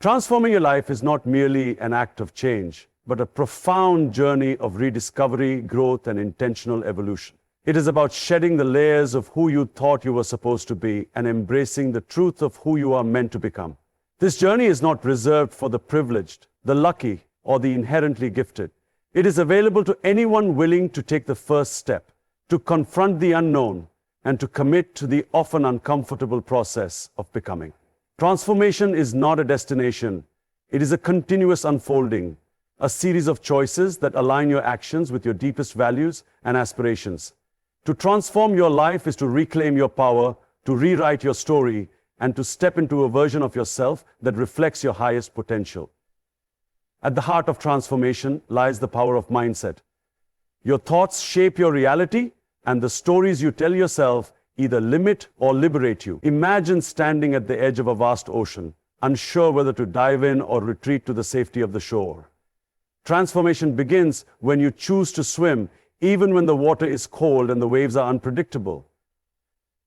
Transforming your life is not merely an act of change, but a profound journey of rediscovery, growth, and intentional evolution. It is about shedding the layers of who you thought you were supposed to be and embracing the truth of who you are meant to become. This journey is not reserved for the privileged, the lucky, or the inherently gifted. It is available to anyone willing to take the first step, to confront the unknown, and to commit to the often uncomfortable process of becoming. Transformation is not a destination. It is a continuous unfolding, a series of choices that align your actions with your deepest values and aspirations. To transform your life is to reclaim your power, to rewrite your story, and to step into a version of yourself that reflects your highest potential. At the heart of transformation lies the power of mindset. Your thoughts shape your reality, and the stories you tell yourself either limit or liberate you. Imagine standing at the edge of a vast ocean, unsure whether to dive in or retreat to the safety of the shore. Transformation begins when you choose to swim, even when the water is cold and the waves are unpredictable.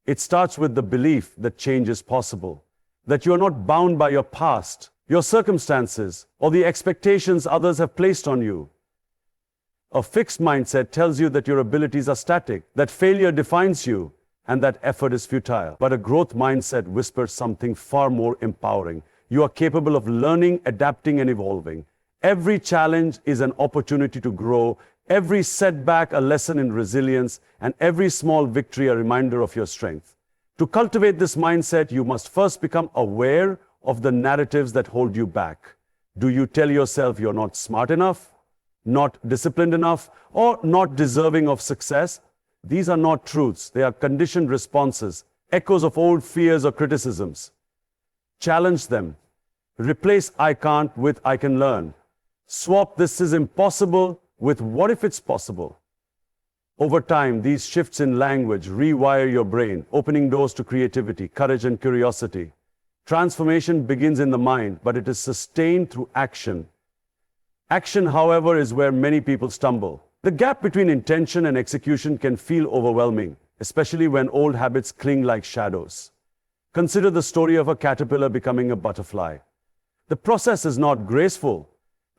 It starts with the belief that change is possible, that you are not bound by your past, your circumstances, or the expectations others have placed on you. A fixed mindset tells you that your abilities are static, that failure defines you, and that effort is futile. But a growth mindset whispers something far more empowering. You are capable of learning, adapting, and evolving. Every challenge is an opportunity to grow, every setback a lesson in resilience, and every small victory a reminder of your strength. To cultivate this mindset, you must first become aware of the narratives that hold you back. Do you tell yourself you're not smart enough, not disciplined enough, or not deserving of success? These are not truths. They are conditioned responses, echoes of old fears or criticisms. Challenge them. Replace "I can't" with "I can learn." Swap "this is impossible" with "what if it's possible?" Over time, these shifts in language rewire your brain, opening doors to creativity, courage, and curiosity. Transformation begins in the mind, but it is sustained through action. Action, however, is where many people stumble. The gap between intention and execution can feel overwhelming, especially when old habits cling like shadows. Consider the story of a caterpillar becoming a butterfly. The process is not graceful.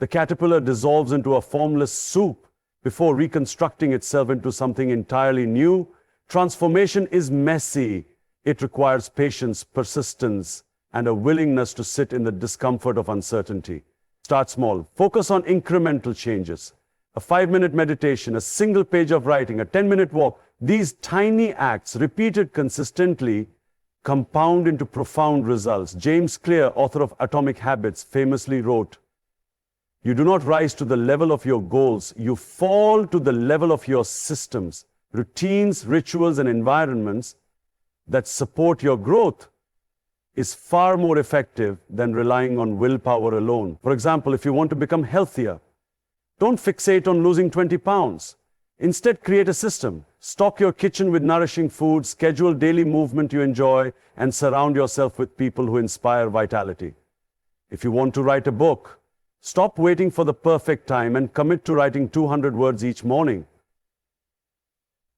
The caterpillar dissolves into a formless soup before reconstructing itself into something entirely new. Transformation is messy. It requires patience, persistence, and a willingness to sit in the discomfort of uncertainty. Start small. Focus on incremental changes. A 5-minute meditation, a single page of writing, a 10-minute walk. These tiny acts, repeated consistently, compound into profound results. James Clear, author of Atomic Habits, famously wrote, "You do not rise to the level of your goals, you fall to the level of your systems, routines, rituals, and environments that support your growth." Is far more effective than relying on willpower alone. For example, if you want to become healthier, don't fixate on losing 20 pounds. Instead, create a system. Stock your kitchen with nourishing food, schedule daily movement you enjoy, and surround yourself with people who inspire vitality. If you want to write a book, stop waiting for the perfect time and commit to writing 200 words each morning.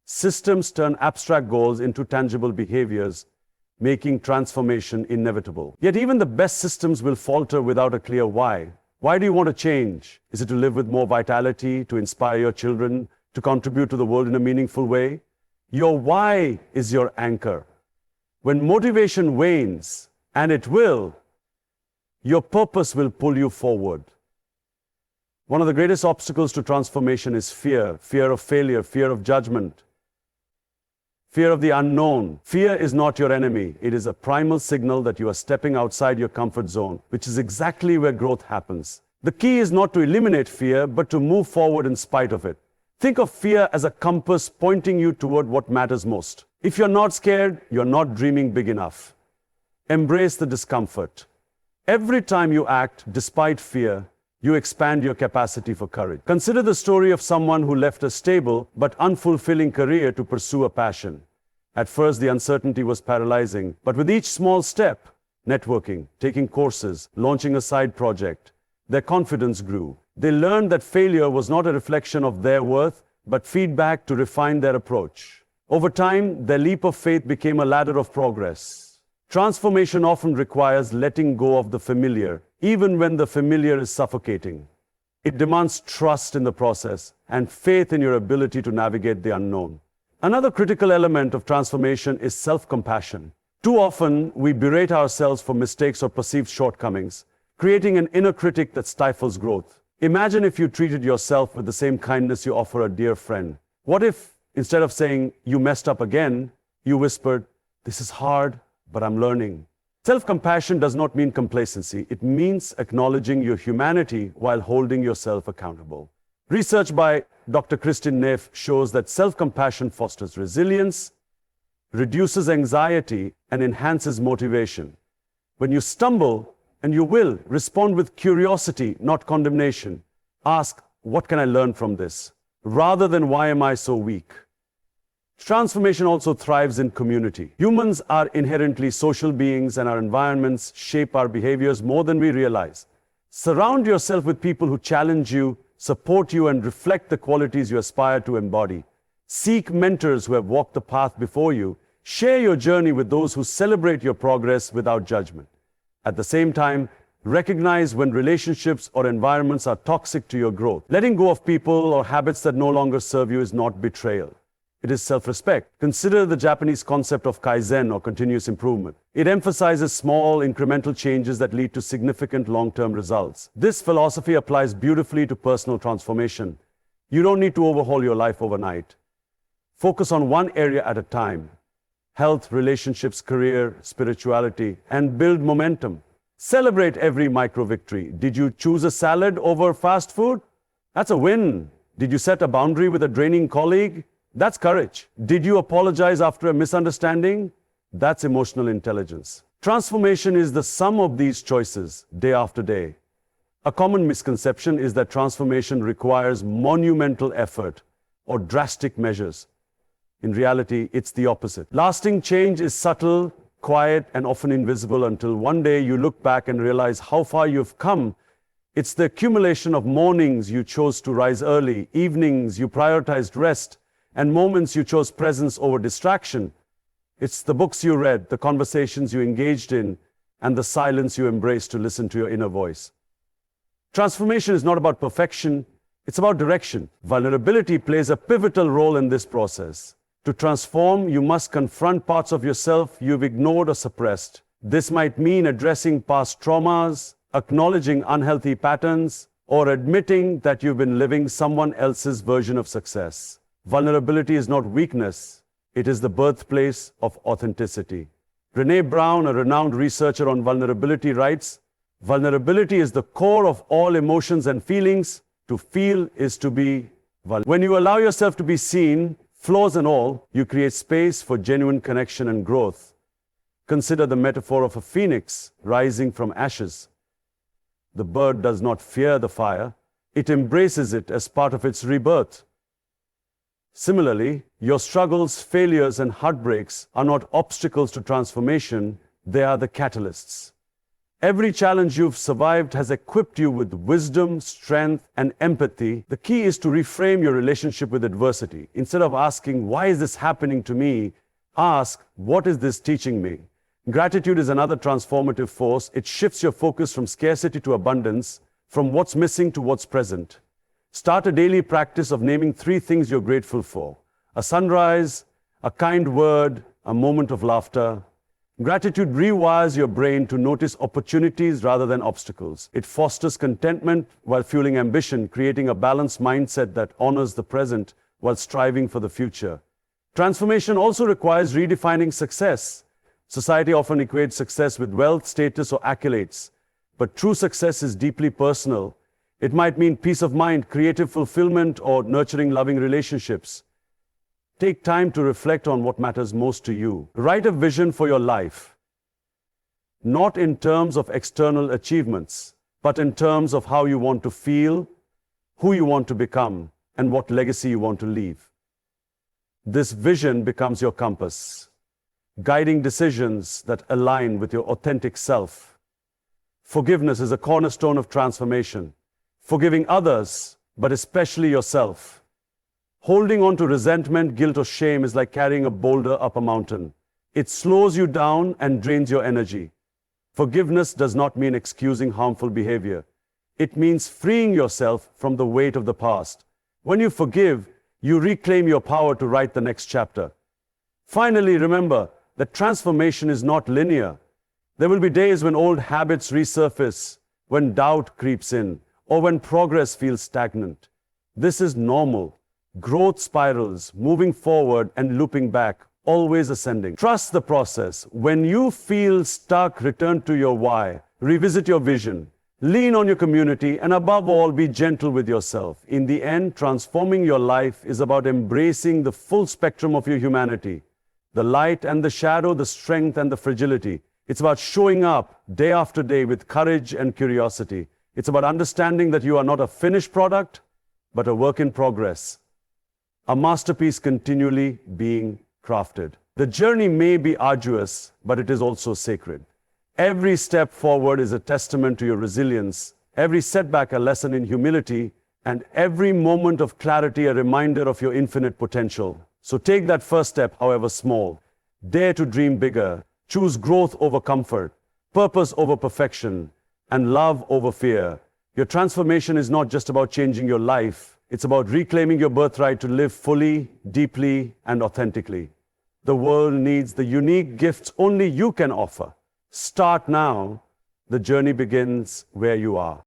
Systems turn abstract goals into tangible behaviors, making transformation inevitable. Yet even the best systems will falter without a clear why. Why do you want to change? Is it to live with more vitality, to inspire your children, to contribute to the world in a meaningful way? Your why is your anchor. When motivation wanes, and it will, your purpose will pull you forward. One of the greatest obstacles to transformation is fear. Fear of failure, fear of judgment, fear of the unknown. Fear is not your enemy. It is a primal signal that you are stepping outside your comfort zone, which is exactly where growth happens. The key is not to eliminate fear, but to move forward in spite of it. Think of fear as a compass pointing you toward what matters most. If you're not scared, you're not dreaming big enough. Embrace the discomfort. Every time you act despite fear, you expand your capacity for courage. Consider the story of someone who left a stable but unfulfilling career to pursue a passion. At first, the uncertainty was paralyzing, but with each small step, networking, taking courses, launching a side project, their confidence grew. They learned that failure was not a reflection of their worth, but feedback to refine their approach. Over time, their leap of faith became a ladder of progress. Transformation often requires letting go of the familiar, even when the familiar is suffocating. It demands trust in the process and faith in your ability to navigate the unknown. Another critical element of transformation is self-compassion. Too often, we berate ourselves for mistakes or perceived shortcomings, creating an inner critic that stifles growth. Imagine if you treated yourself with the same kindness you offer a dear friend. What if, instead of saying, "You messed up again," you whispered, "This is hard, but I'm learning"? Self-compassion does not mean complacency. It means acknowledging your humanity while holding yourself accountable. Research by Dr. Kristin Neff shows that self-compassion fosters resilience, reduces anxiety, and enhances motivation. When you stumble, and you will, respond with curiosity, not condemnation. Ask, "What can I learn from this?" rather than "Why am I so weak?" Transformation also thrives in community. Humans are inherently social beings, and our environments shape our behaviors more than we realize. Surround yourself with people who challenge you, support you, and reflect the qualities you aspire to embody. Seek mentors who have walked the path before you. Share your journey with those who celebrate your progress without judgment. At the same time, recognize when relationships or environments are toxic to your growth. Letting go of people or habits that no longer serve you is not betrayal. It is self-respect. Consider the Japanese concept of kaizen, or continuous improvement. It emphasizes small, incremental changes that lead to significant long-term results. This philosophy applies beautifully to personal transformation. You don't need to overhaul your life overnight. Focus on one area at a time. Health, relationships, career, spirituality, and build momentum. Celebrate every micro victory. Did you choose a salad over fast food? That's a win. Did you set a boundary with a draining colleague? That's courage. Did you apologize after a misunderstanding? That's emotional intelligence. Transformation is the sum of these choices, day after day. A common misconception is that transformation requires monumental effort or drastic measures. In reality, it's the opposite. Lasting change is subtle, quiet, and often invisible until one day you look back and realize how far you've come. It's the accumulation of mornings you chose to rise early, evenings you prioritized rest, and moments you chose presence over distraction. It's the books you read, the conversations you engaged in, and the silence you embraced to listen to your inner voice. Transformation is not about perfection, it's about direction. Vulnerability plays a pivotal role in this process. To transform, you must confront parts of yourself you've ignored or suppressed. This might mean addressing past traumas, acknowledging unhealthy patterns, or admitting that you've been living someone else's version of success. Vulnerability is not weakness, it is the birthplace of authenticity. Brene Brown, a renowned researcher on vulnerability, writes, "Vulnerability is the core of all emotions and feelings. To feel is to be vulnerable." When you allow yourself to be seen, flaws and all, you create space for genuine connection and growth. Consider the metaphor of a phoenix rising from ashes. The bird does not fear the fire, it embraces it as part of its rebirth. Similarly, your struggles, failures, and heartbreaks are not obstacles to transformation, they are the catalysts. Every challenge you've survived has equipped you with wisdom, strength, and empathy. The key is to reframe your relationship with adversity. Instead of asking, "Why is this happening to me?" ask, "What is this teaching me?" Gratitude is another transformative force. It shifts your focus from scarcity to abundance, from what's missing to what's present. Start a daily practice of naming 3 things you're grateful for: a sunrise, a kind word, a moment of laughter. Gratitude rewires your brain to notice opportunities rather than obstacles. It fosters contentment while fueling ambition, creating a balanced mindset that honors the present while striving for the future. Transformation also requires redefining success. Society often equates success with wealth, status, or accolades. But true success is deeply personal. It might mean peace of mind, creative fulfillment, or nurturing loving relationships. Take time to reflect on what matters most to you. Write a vision for your life, not in terms of external achievements, but in terms of how you want to feel, who you want to become, and what legacy you want to leave. This vision becomes your compass, guiding decisions that align with your authentic self. Forgiveness is a cornerstone of transformation. Forgiving others, but especially yourself. Holding on to resentment, guilt, or shame is like carrying a boulder up a mountain. It slows you down and drains your energy. Forgiveness does not mean excusing harmful behavior. It means freeing yourself from the weight of the past. When you forgive, you reclaim your power to write the next chapter. Finally, remember that transformation is not linear. There will be days when old habits resurface, when doubt creeps in, or when progress feels stagnant. This is normal. Growth spirals, moving forward and looping back, always ascending. Trust the process. When you feel stuck, return to your why, revisit your vision, lean on your community, and above all, be gentle with yourself. In the end, transforming your life is about embracing the full spectrum of your humanity, the light and the shadow, the strength and the fragility. It's about showing up day after day with courage and curiosity. It's about understanding that you are not a finished product, but a work in progress, a masterpiece continually being crafted. The journey may be arduous, but it is also sacred. Every step forward is a testament to your resilience, every setback a lesson in humility, and every moment of clarity a reminder of your infinite potential. So take that first step, however small. Dare to dream bigger. Choose growth over comfort, purpose over perfection, and love over fear. Your transformation is not just about changing your life. It's about reclaiming your birthright to live fully, deeply, and authentically. The world needs the unique gifts only you can offer. Start now. The journey begins where you are.